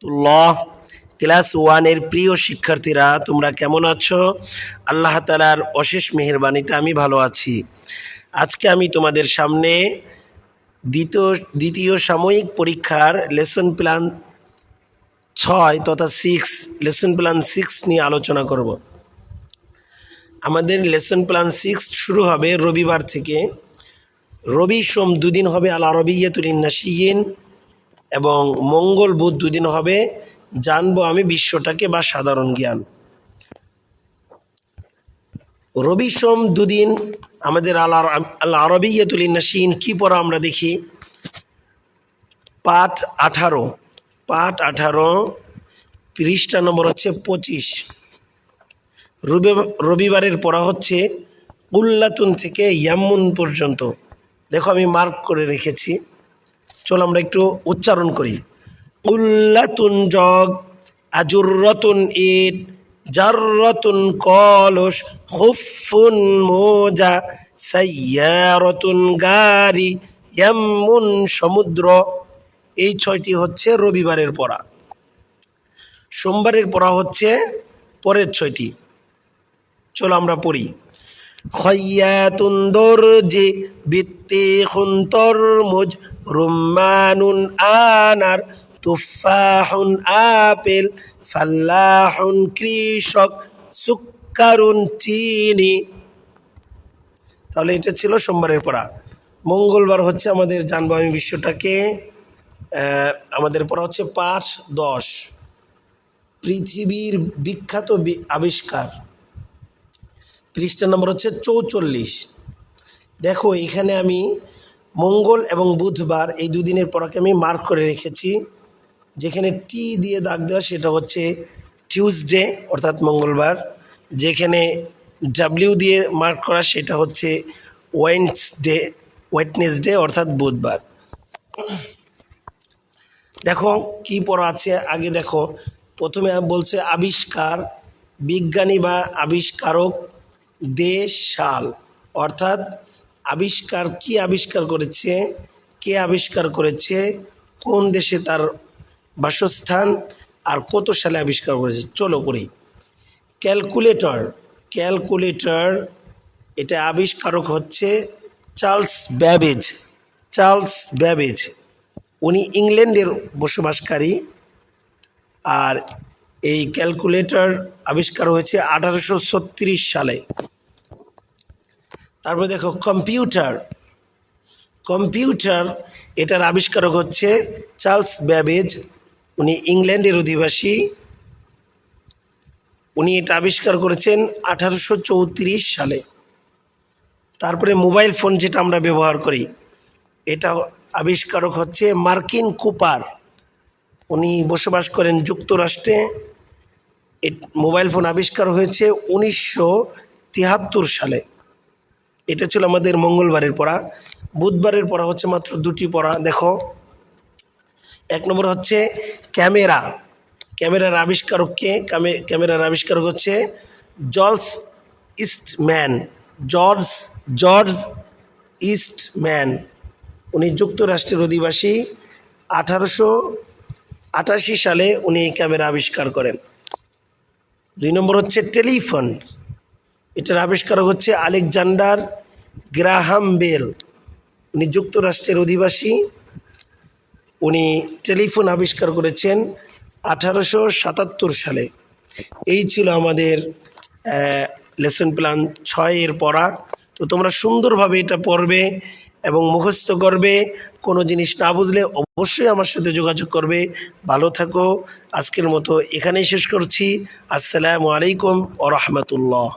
রহমতুল্লাহ। Class ওয়ানের প্রিয় শিক্ষার্থীরা, তোমরা কেমন আছো? আল্লাহ তাআলার অশেষ মেহেরবানিতে আমি ভালো আছি। আজকে আমি তোমাদের সামনে দ্বিতীয় সাময়িক পরীক্ষার লেসন প্ল্যান 6 তথা 6 লেসন প্ল্যান 6 নিয়ে আলোচনা করব। আমাদের লেসন প্ল্যান 6 শুরু হবে রবিবার থেকে। রবি সোম দুদিন হবে আল আরবিয়াতুল নাশিয়িন এবং মঙ্গল বুধ দুদিন হবে জানবো আমি বিশ্বটাকে বা সাধারণ জ্ঞান। রবি সোম দুদিন আমাদের আল আরবিয়াতুল নাশিয়িন কি পড়া আমরা দেখি। পাঠ 18 পৃষ্ঠা নম্বর হচ্ছে 25। রবিবারের পড়া হচ্ছে কুল্লাতুন থেকে ইয়াম্মুন পর্যন্ত। দেখো আমি মার্ক করে রেখেছি, চলো আমরা একটু উচ্চারণ করি। কুল্লাতুন জগ, আজুররাতুন ইট, জাররাতুন কলস, খুফফুন মোজা, সাইয়ারাতুন গাড়ি, ইয়াম্মুন সমুদ্র। এই 6টি হচ্ছে রবিবারের পড়া। সোমবারের পড়া হচ্ছে পরের 6টি। চলো আমরা পড়ি। খয়াতুন দরজি, বিত্তিখুন তরমুজ, রুম্মানুন আনার, তুফাহুন আপেল, ফাল্লাহুন কৃষক, সুক্কারুন চিনি। তাহলে এটা ছিল সোমবারের পড়া। মঙ্গলবার হচ্ছে আমাদের জানবো আমি বিশ্বটাকে। আমাদের পড়া হচ্ছে পাঠ 10 পৃথিবীর বিখ্যাত আবিষ্কার। পৃষ্ঠা নম্বর হচ্ছে 44। দেখো এখানে আমি মঙ্গল এবং বুধবার এই দুদিনের পড়াকে আমি মার্ক করে রেখেছি। যেখানে টি দিয়ে দাগ দেওয়া সেটা হচ্ছে টিউসডে অর্থাৎ মঙ্গলবার, যেখানে ডাব্লিউ দিয়ে মার্ক করা সেটা হচ্ছে ওয়েডনেসডে অর্থাৎ বুধবার। দেখো কি পড়া আছে আগে দেখো। প্রথমে বলছে আবিষ্কার, বিজ্ঞানী বা আবিষ্কারক, দেশ, সাল, অর্থাৎ আবিষ্কার কি আবিষ্কার করেছে, কে আবিষ্কার করেছে, কোন দেশে তার বাসস্থান, আর কত সালে আবিষ্কার করেছে। চলো পড়ি। ক্যালকুলেটর এটা আবিষ্কারক হচ্ছে চার্লস ব্যাবেজ। উনি ইংল্যান্ডের বসবাসকারী। আর এই ক্যালকুলেটর আবিষ্কার হয়েছে 1836 সালে। তারপরে দেখো কম্পিউটার এটার আবিষ্কারক হচ্ছে চার্লস ব্যাবেজ। উনি ইংল্যান্ডের অধিবাসী। উনি এটা আবিষ্কার করেছেন 1834 সালে। তারপরে মোবাইল ফোন যেটা আমরা ব্যবহার করি, এটা আবিষ্কারক হচ্ছে মার্কিন কুপার। উনি বসবাস করেন যুক্তরাষ্ট্রে। মোবাইল ফোন আবিষ্কার হয়েছে 1973 সালে। এটা ছিল আমাদের মঙ্গলবারের পড়া। বুধবারের পড়া হচ্ছে মাত্র 2টি পড়া। দেখো 1 নম্বর হচ্ছে ক্যামেরার আবিষ্কারককে। ক্যামেরার আবিষ্কারক হচ্ছে জর্জ ইস্টম্যান। উনি যুক্তরাষ্ট্রের অধিবাসী। 1888 সালে উনি এই ক্যামেরা আবিষ্কার করেন। 2 নম্বর হচ্ছে টেলিফোন। এটার আবিষ্কারক হচ্ছে আলেকজান্ডার গ্রাহাম বেল। উনি যুক্তরাষ্ট্রের অধিবাসী। উনি টেলিফোন আবিষ্কার করেছেন 1877 সালে। এই ছিল আমাদের লেসন প্ল্যান 6 পড়া। তো তোমরা সুন্দরভাবে এটা পড়বে এবং মুখস্থ করবে। কোনো জিনিস না বুঝলে অবশ্যই আমার সাথে যোগাযোগ করবে। ভালো থাকো। আজকের মতো এখানেই শেষ করছি। আসসালামু আলাইকুম ওয়া রাহমাতুল্লাহ।